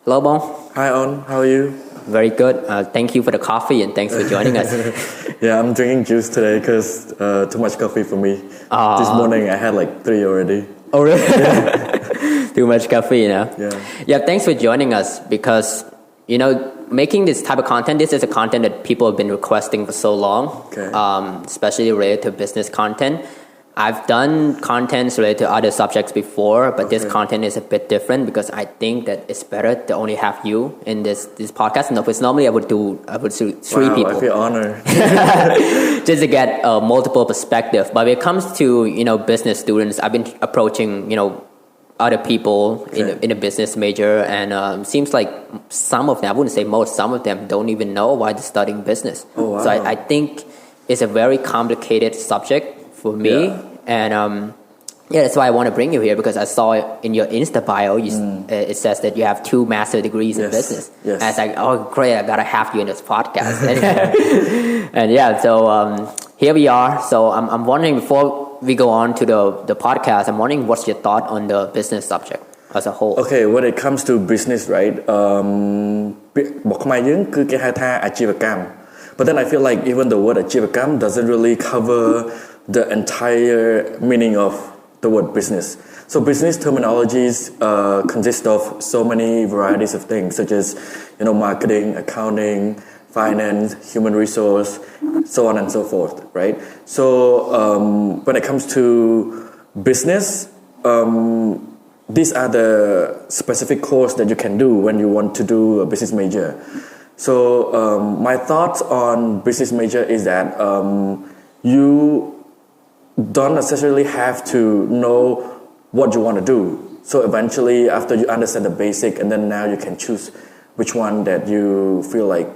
Hello, Bong. Hi, On. How are you? Very good. Thank you for the coffee and thanks for joining us. Yeah, I'm drinking juice today because too much coffee for me. This morning I had like 3 already. Oh, really? Too much coffee, Yeah. Yeah, thanks for joining us because, making this type of content, this is a content that people have been requesting for so long, Okay. Especially related to business content. I've done contents related to other subjects before, but this content is a bit different because I think that it's better to only have you in this podcast. No, because normally I would do three Wow, people. I feel honored. Just to get multiple perspective. But when it comes to, business students, I've been approaching, other people in a business major, and seems like some of them, I wouldn't say most, some of them don't even know why they're studying business. Oh, wow. So I think it's a very complicated subject for me, and that's why I want to bring you here because I saw in your Insta bio, it says that you have 2 master degrees in business. Yes. And it's like, oh great, I gotta have you in this podcast. and so here we are. So I'm wondering, before we go on to the podcast, I'm wondering what's your thought on the business subject as a whole. Okay, when it comes to business, right? บอกខ្មែរយើងគឺគេហៅថាអាជីវកម្ម But then I feel like even the word អាជីវកម្ម doesn't really cover the entire meaning of the word business. So business terminologies consist of so many varieties of things, such as marketing, accounting, finance, human resource, so on and so forth, right? So when it comes to business, these are the specific course that you can do when you want to do a business major. So my thoughts on business major is that you don't necessarily have to know what you want to do. So eventually, after you understand the basic, and then now you can choose which one that you feel like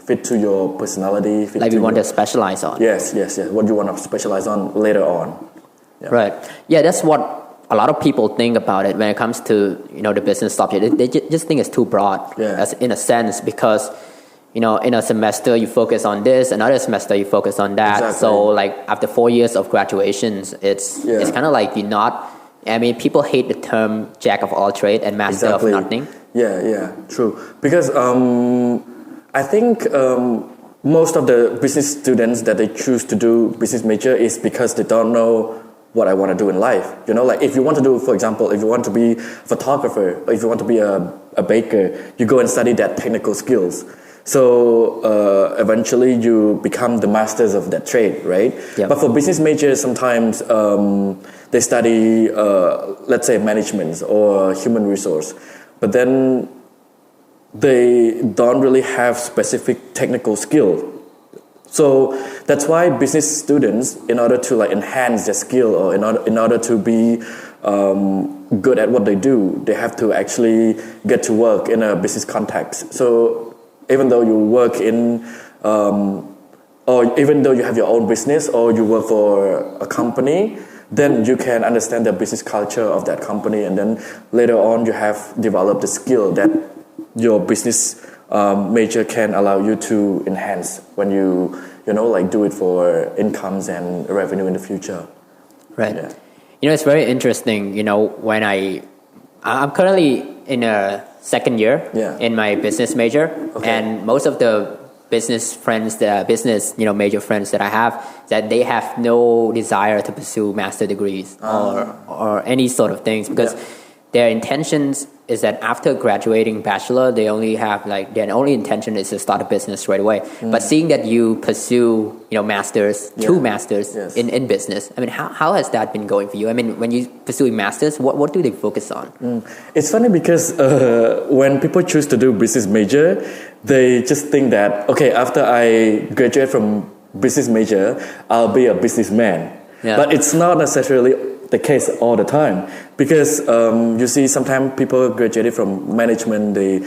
fit to your personality. Like you want to specialize on. Yes. What you want to specialize on later on. Yeah. Right. Yeah, that's what a lot of people think about it when it comes to the business subject. They just think it's too broad, as in a sense, because in a semester you focus on this, another semester you focus on that. Exactly. So like after 4 years of graduations, it's kind of like you're not. I mean, people hate the term jack of all trade and master of nothing. Yeah, true. Because I think most of the business students that they choose to do business major is because they don't know what I want to do in life. Like if you want to do, for example, if you want to be a photographer, or if you want to be a baker, you go and study that technical skills. So eventually you become the masters of that trade, right? Yep. But for business majors, sometimes they study, let's say, management or human resource, but then they don't really have specific technical skill. So that's why business students, in order to enhance their skill or in order to be good at what they do, they have to actually get to work in a business context. So even though you work in, or even though you have your own business or you work for a company, then you can understand the business culture of that company, and then later on you have developed the skill that your business major can allow you to enhance when you do it for incomes and revenue in the future. Right. Yeah. It's very interesting. When I'm currently in a second year in my business major, and most of the business friends, major friends that I have, that they have no desire to pursue master degrees or any sort of things because their intentions is that after graduating bachelor, they only have their only intention is to start a business right away. But seeing that you pursue, masters, 2 masters in business, I mean, how has that been going for you? I mean, when you pursuing masters, what do they focus on? It's funny because when people choose to do business major, they just think that, okay, after I graduate from business major, I'll be a businessman. Yeah. But it's not necessarily the case all the time because you see sometimes people graduated from management, they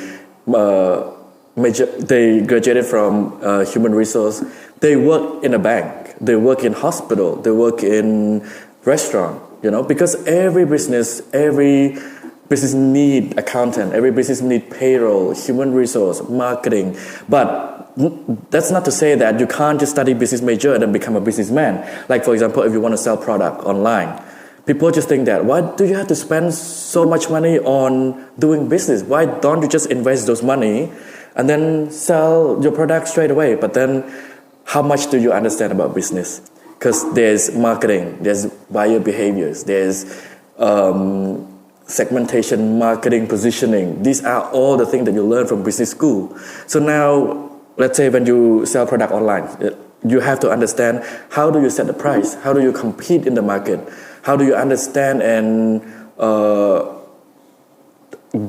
graduated from human resource, they work in a bank, they work in hospital, they work in restaurant, because every business need accountant, every business need payroll, human resource, marketing. But that's not to say that you can't just study business major and then become a businessman. Like for example, if you want to sell product online, people just think that why do you have to spend so much money on doing business? Why don't you just invest those money and then sell your product straight away? But then how much do you understand about business? Because there's marketing, there's buyer behaviors, there's segmentation, marketing, positioning. These are all the things that you learn from business school. So now, let's say when you sell product online, you have to understand how do you set the price, how do you compete in the market, how do you understand and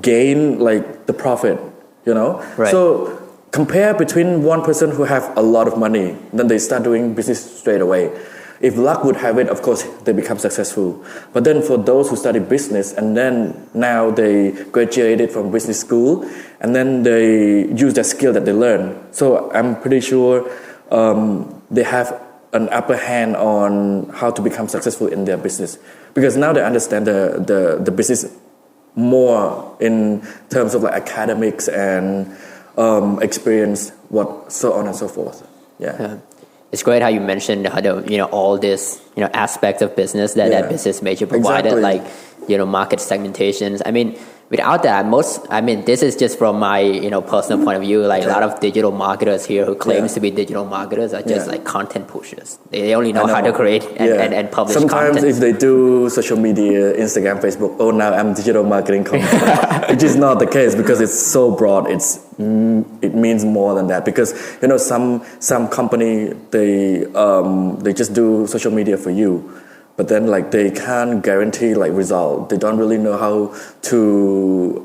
gain like the profit, you know? Right. So compare between one person who have a lot of money, then they start doing business straight away. If luck would have it, of course, they become successful. But then for those who study business and then now they graduated from business school and then they use that skill that they learn. So I'm pretty sure they have an upper hand on how to become successful in their business. Because now they understand the business more in terms of like academics and experience, what so on and so forth. Yeah. It's great how you mentioned how all this aspects of business that business major provided, like market segmentations. I mean, without that, this is just from my personal point of view. Like a lot of digital marketers here who claims to be digital marketers are just like content pushers. They only know how to create and publish Sometimes content. If they do social media, Instagram, Facebook, now I'm digital marketing content, which is not the case because it's so broad. It means more than that because some company they just do social media for you. But then, like, they can't guarantee like result. They don't really know how to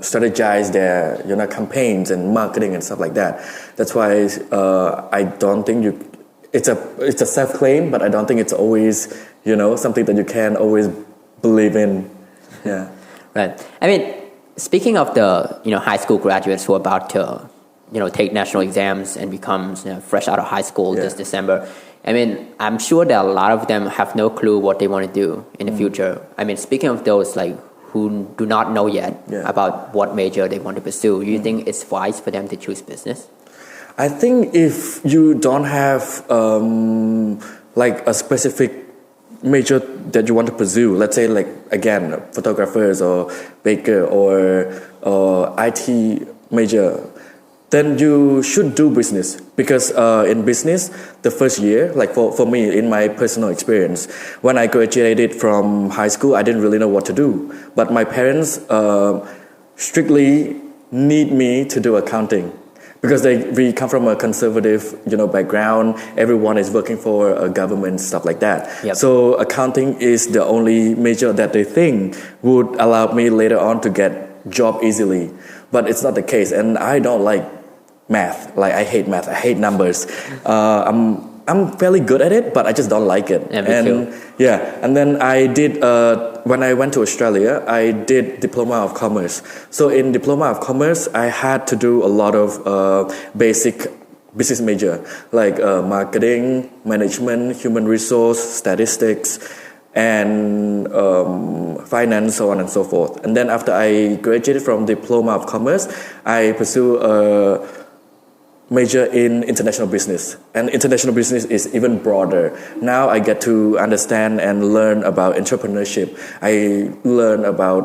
strategize their campaigns and marketing and stuff like that. That's why I don't think it's a self-claim, but I don't think it's always something that you can always believe in. Yeah. Right. I mean, speaking of the high school graduates who are about to take national exams and become fresh out of high school this December. I mean, I'm sure that a lot of them have no clue what they want to do in the future. I mean, speaking of those like who do not know yet about what major they want to pursue, do you think it's wise for them to choose business? I think if you don't have like a specific major that you want to pursue, let's say like again photographers or baker or IT major, then you should do business because in business, the first year, like for me, in my personal experience, when I graduated from high school, I didn't really know what to do. But my parents strictly need me to do accounting because we come from a conservative, background. Everyone is working for a government, stuff like that. Yep. So accounting is the only major that they think would allow me later on to get job easily. But it's not the case, and I don't like math. Like I hate math. I hate numbers. I'm fairly good at it, but I just don't like it. And then I did when I went to Australia, I did diploma of commerce. So in diploma of commerce, I had to do a lot of basic business major like marketing, management, human resource, statistics, and finance, so on and so forth. And then after I graduated from diploma of commerce, I pursue a major in international business. And international business is even broader. Now I get to understand and learn about entrepreneurship. I learn about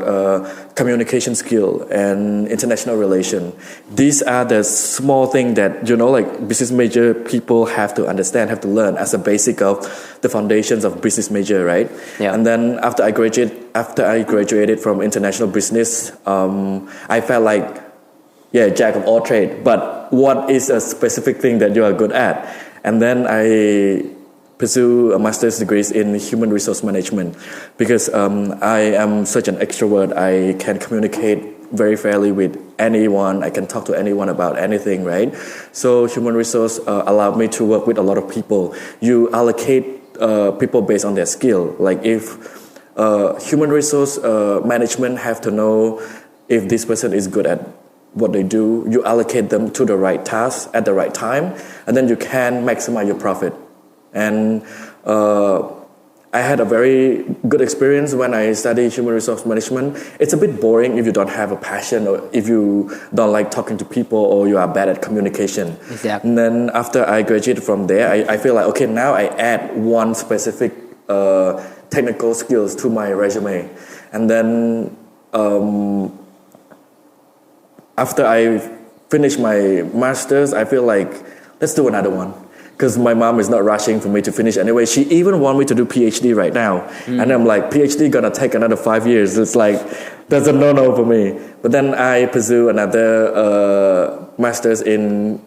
communication skill and international relation. These are the small things that, like business major people have to understand, have to learn as a basic of the foundations of business major, right? Yeah. And then after I graduated from international business, I felt like, jack of all trades, but what is a specific thing that you are good at? And then I pursue a master's degrees in human resource management because I am such an extrovert. I can communicate very fairly with anyone. I can talk to anyone about anything, right? So human resource allowed me to work with a lot of people. You allocate people based on their skill. Like if human resource management have to know if this person is good at what they do, you allocate them to the right task at the right time, and then you can maximize your profit. And I had a very good experience when I studied human resource management. It's a bit boring if you don't have a passion or if you don't like talking to people or you are bad at communication. Exactly. And then after I graduated from there, I feel like, okay, now I add one specific technical skills to my resume. And then after I finish my master's, I feel like let's do another one. Because my mom is not rushing for me to finish anyway. She even want me to do PhD right now. And I'm like, PhD gonna take another 5 years. It's like, that's a no-no for me. But then I pursue another master's in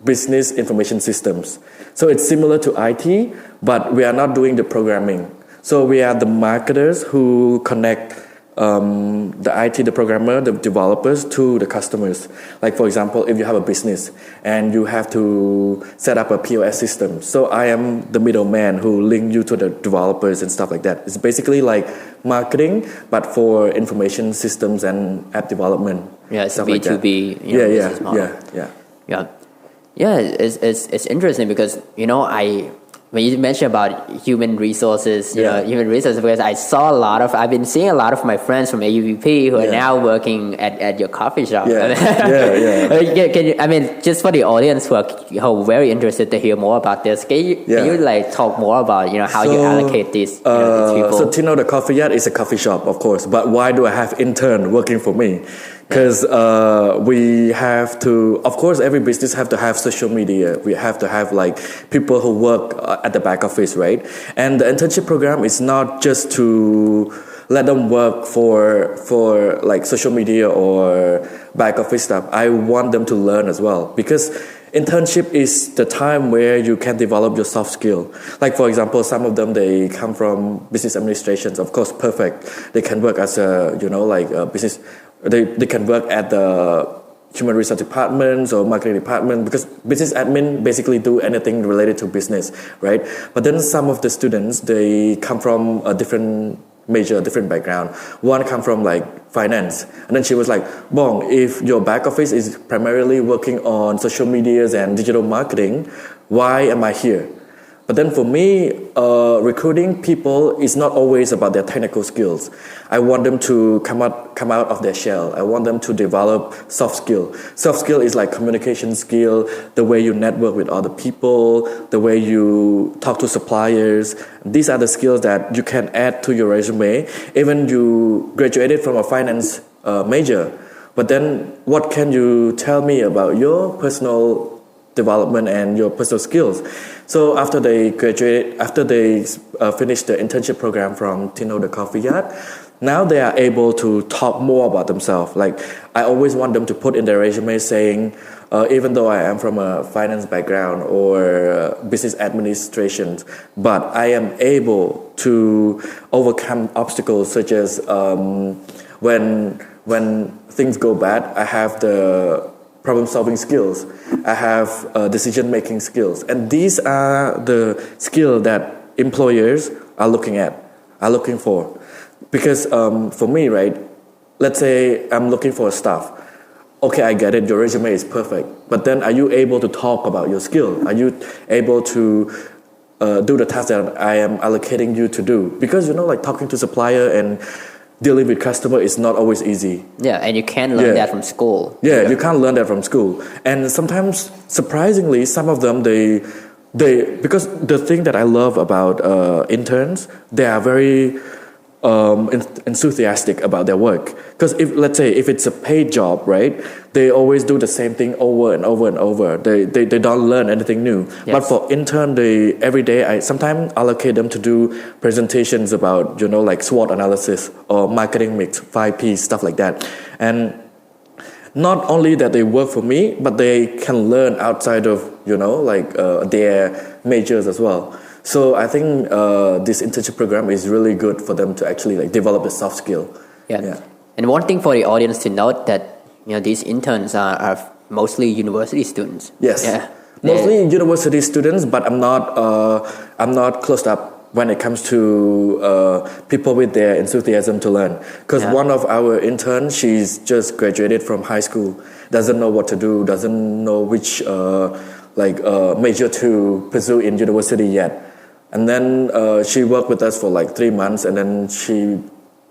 business information systems. So it's similar to IT, but we are not doing the programming. So we are the marketers who connect the IT, the programmer, the developers to the customers. Like for example, if you have a business and you have to set up a POS system, so I am the middleman who link you to the developers and stuff like that. It's basically like marketing, but for information systems and app development. Yeah, it's a B2B business model. Yeah. It's interesting because when you mentioned about human resources, because I've been seeing a lot of my friends from AUVP who are now working at your coffee shop. Just for the audience who are very interested to hear more about this, can you like talk more about how you allocate these people? So Tino, the coffee yacht is a coffee shop, of course. But why do I have intern working for me? Because we have to, of course, every business have to have social media. We have to have like people who work at the back office, right? And the internship program is not just to let them work for like social media or back office stuff. I want them to learn as well, because internship is the time where you can develop your soft skill. Like for example, some of them, they come from business administrations. Of course, perfect. They can work as a business. They can work at the human resource departments or marketing department, because business admin basically do anything related to business, right? But then some of the students, they come from a different major, different background. One come from like finance, and then she was like, "Bong, if your back office is primarily working on social medias and digital marketing, why am I here?" But then for me, recruiting people is not always about their technical skills. I want them to come out of their shell. I want them to develop soft skill. Soft skill is like communication skill, the way you network with other people, the way you talk to suppliers. These are the skills that you can add to your resume. Even you graduated from a finance major, but then what can you tell me about your personal development and your personal skills? So after they graduate, after they finish the internship program from Tino the Coffee Yacht, now they are able to talk more about themselves. Like I always want them to put in their resume saying, even though I am from a finance background or business administration, but I am able to overcome obstacles such as when things go bad, I have the problem-solving skills. I have decision-making skills. And these are the skills that employers are looking for. Because for me, right, let's say I'm looking for a staff. Okay, I get it, your resume is perfect. But then are you able to talk about your skill? Are you able to do the task that I am allocating you to do? Because, like talking to supplier and dealing with customer is not always easy. Yeah, and you can't learn that from school. Yeah, you can't learn that from school. And sometimes, surprisingly, some of them, they because the thing that I love about interns, they are very enthusiastic about their work. Because let's say if it's a paid job, right, they always do the same thing over and over and over. They don't learn anything new. Yes. But for intern, every day I sometimes allocate them to do presentations about like SWOT analysis or marketing mix, 5P, stuff like that. And not only that they work for me, but they can learn outside of their majors as well. So I think this internship program is really good for them to actually develop a soft skill. Yeah. And one thing for the audience to note that these interns are mostly university students. Yes. Yeah. Mostly university students, but I'm not closed up when it comes to people with their enthusiasm to learn. Because one of our interns, she's just graduated from high school, doesn't know what to do, doesn't know which major to pursue in university yet. And then she worked with us for 3 months, and then she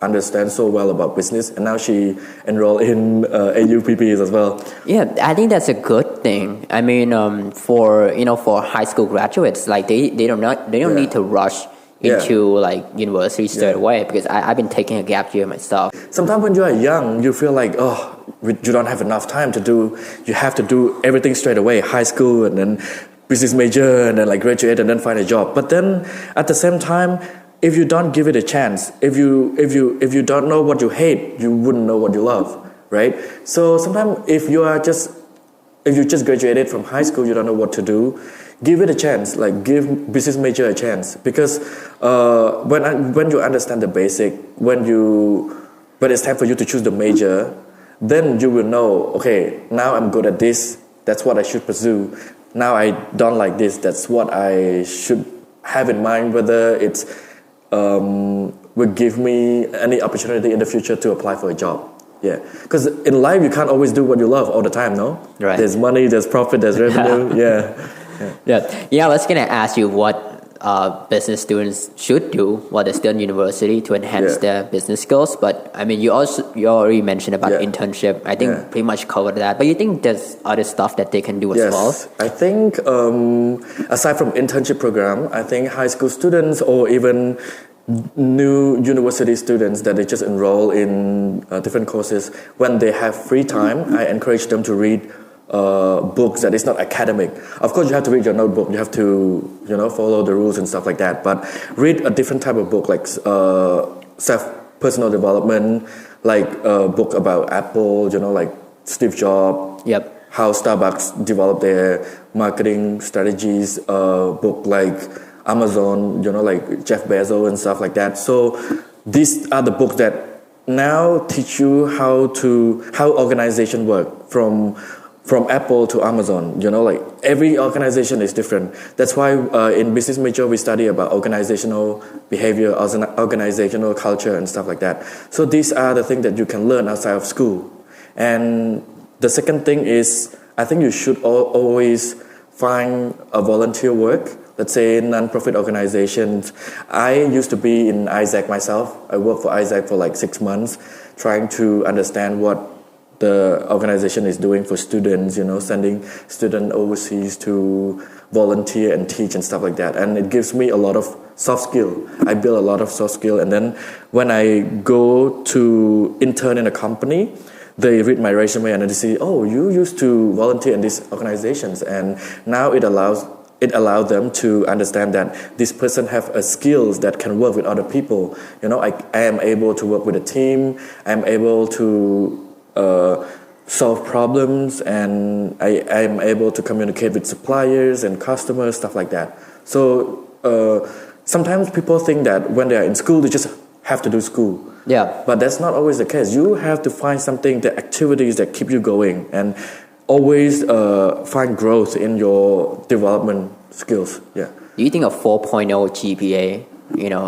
understands so well about business, and now she enrolled in AUPPs as well. Yeah, I think that's a good thing. I mean, for high school graduates, they don't need to rush into like university straight away because I've been taking a gap year myself. Sometimes when you are young, you feel like, you don't have enough time to do, you have to do everything straight away, high school and then business major and then like graduate and then find a job. But then at the same time, if you don't give it a chance, if you don't know what you hate, you wouldn't know what you love, right? So sometimes if you just graduated from high school, you don't know what to do, give it a chance, like give business major a chance. Because when you understand the basic, when it's time for you to choose the major, then you will know, okay, now I'm good at this, that's what I should pursue. Now I don't like this, that's what I should have in mind, whether it's will give me any opportunity in the future to apply for a job. Yeah, because in life you can't always do what you love all the time, no? Right. There's money, there's profit, there's revenue. Yeah. I was gonna ask you what business students should do while they're still in university to enhance their business skills. But I mean, you already mentioned about internship. I think pretty much covered that. But you think there's other stuff that they can do as well? I think aside from internship program, I think high school students or even new university students that they just enroll in different courses, when they have free time, I encourage them to read books that is not academic. Of course, you have to read your notebook. You have to, follow the rules and stuff like that. But read a different type of book, like personal development, like a book about Apple, like Steve Jobs. Yep. How Starbucks developed their marketing strategies. Book like Amazon, like Jeff Bezos and stuff like that. So these are the books that now teach you how organization work from Apple to Amazon. Like every organization is different. That's why in business major we study about organizational behavior, organizational culture and stuff like that. So these are the things that you can learn outside of school. And the second thing is, I think you should always find a volunteer work. Let's say non-profit organizations. I used to be in ISAC myself. I worked for ISAC for like 6 months, trying to understand what the organization is doing for students, sending students overseas to volunteer and teach and stuff like that. And it gives me a lot of soft skill. I build a lot of soft skill. And then when I go to intern in a company, they read my resume and they see, you used to volunteer in these organizations. And now it allows them to understand that this person have a skills that can work with other people. I am able to work with a team. I am able to solve problems, and I am able to communicate with suppliers and customers, stuff like that. So sometimes people think that when they are in school, they just have to do school. Yeah. But that's not always the case. You have to find something, the activities that keep you going, and always find growth in your development skills. Yeah. Do you think a 4.0 GPA,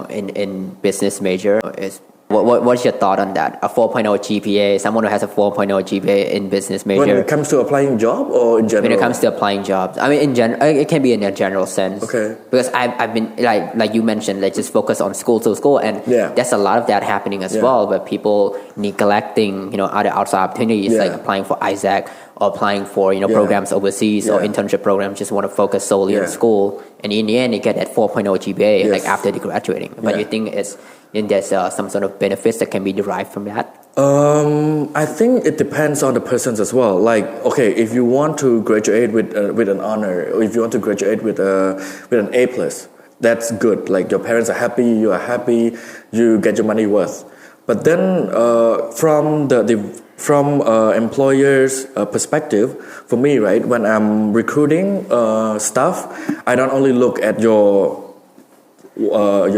in business major is what's your thought on that? A 4.0 GPA, someone who has a 4.0 GPA in business major. When it comes to applying job or in general? When it comes to applying jobs, I mean, in general, it can be in a general sense. Okay. Because I've been like you mentioned, like just focus on school, and there's a lot of that happening as well. But people neglecting, other outside opportunities like applying for ISAC or applying for programs overseas or internship programs. Just want to focus solely on school, and in the end, you get that 4.0 GPA like after the graduating. But you think there's some sort of benefits that can be derived from that? I think it depends on the persons as well. Like, okay, if you want to graduate with an honor, or if you want to graduate with an A+, that's good. Like your parents are happy, you are happy, you get your money worth. But then from employer's perspective, for me, right, when I'm recruiting staff, I don't only look at your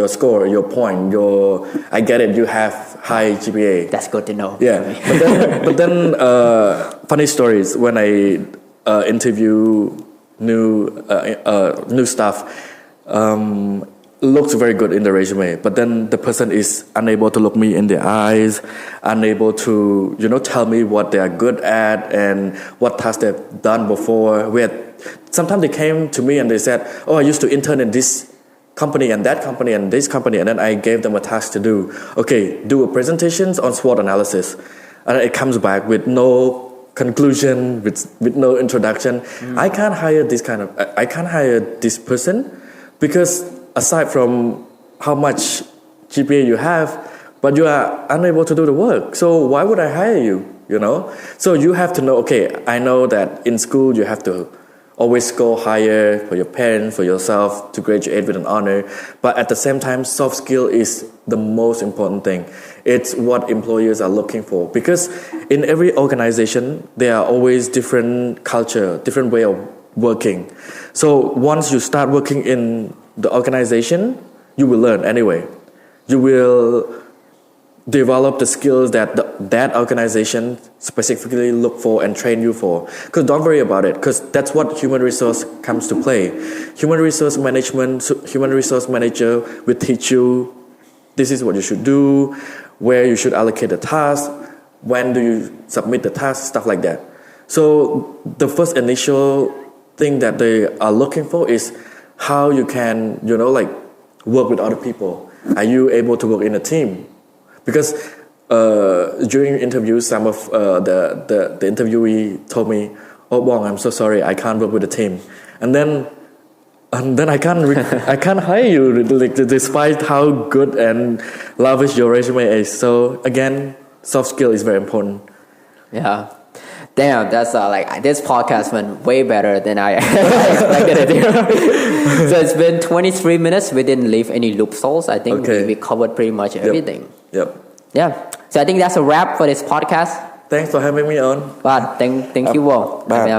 score, your point, I get it, you have high GPA. That's good to know. Yeah. But then funny stories, when I interview new staff, looks very good in the resume, but then the person is unable to look me in the eyes, unable to, tell me what they are good at and what tasks they've done before. Sometimes they came to me and they said, I used to intern in this company and that company and this company, and then I gave them a task to do. Okay, do a presentation on SWOT analysis, and it comes back with no conclusion, with no introduction. I can't hire this person because aside from how much GPA you have, but you are unable to do the work. So why would I hire you? You know? So you have to know, okay, I know that in school you have to always go higher for your parents, for yourself to graduate with an honor. But at the same time, soft skill is the most important thing. It's what employers are looking for. Because in every organization, there are always different culture, different way of working. So once you start working in the organization, you will learn anyway. You will develop the skills that that organization specifically look for and train you for. Because don't worry about it, because that's what human resource comes to play. Human resource management, human resource manager will teach you this is what you should do, where you should allocate the task, when do you submit the task, stuff like that. So the first initial thing that they are looking for is how you can, like work with other people. Are you able to work in a team? Because during interviews, some of the interviewee told me, "Oh, Bong, I'm so sorry, I can't work with the team," and then I can't hire you, despite how good and lavish your resume is. So again, soft skill is very important. Yeah. Damn, that's this podcast went way better than I expected it. So it's been 23 minutes. We didn't leave any loopholes. I think we covered pretty much everything. Yep. Yeah. So I think that's a wrap for this podcast. Thanks for having me on. Thank you all.